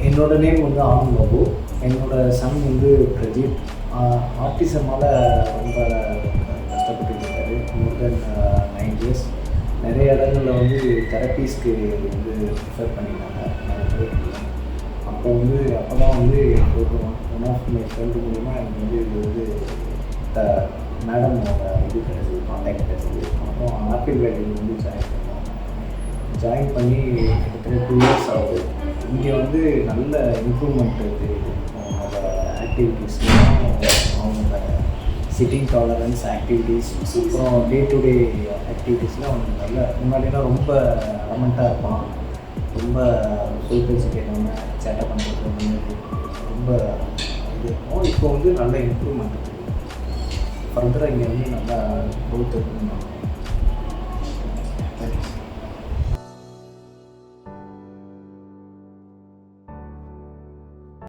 என்னோட நேம் வந்து ஆனந்த் பாபு. என்னோடய சன் வந்து பிரதீப். ஆர்டிசமால் ரொம்ப கஷ்டப்பட்டு இருக்காரு. மோர் தென் 9 இயர்ஸ். நிறைய இடங்களில் வந்து தெரப்பீஸ்க்கு வந்து ப்ரிஃபர் பண்ணியிருந்தாங்க. அப்போ தான் வந்து ஒன் ஆஃப் மை ஃப்ரெண்டு மூலிமா எனக்கு வந்து இது வந்து மேடமோட இது கிடச்சிது, கான்டாக்ட் கிடச்சிது. அப்புறம் ஆப்பிள் வேலையில் வந்து ஜாயின் பண்ணி கிட்டத்தட்ட 2 இயர்ஸ் ஆகுது. இங்கே வந்து நல்ல இம்ப்ரூவ்மெண்ட் தெரியுது. அவங்களோட ஆக்டிவிட்டீஸ்லாம், அவங்களோட சிட்டிங் டாலரன்ஸ் ஆக்டிவிட்டீஸ், அப்புறம் டே டு டே ஆக்டிவிட்டீஸ்லாம் அவங்களுக்கு நல்ல. முன்னாடிலாம் ரொம்ப அலமெண்ட்டாக இருப்பான், ரொம்ப சொல் பேச்சு கேட்காம சேட்டை பண்ணுறது ரொம்ப இது இருக்கும். இப்போ வந்து நல்ல இம்ப்ரூவ்மெண்ட் இருக்குது. ஃபர்தராக இங்கே வந்து நல்லா க்ரோத் இருக்குன்னு நான்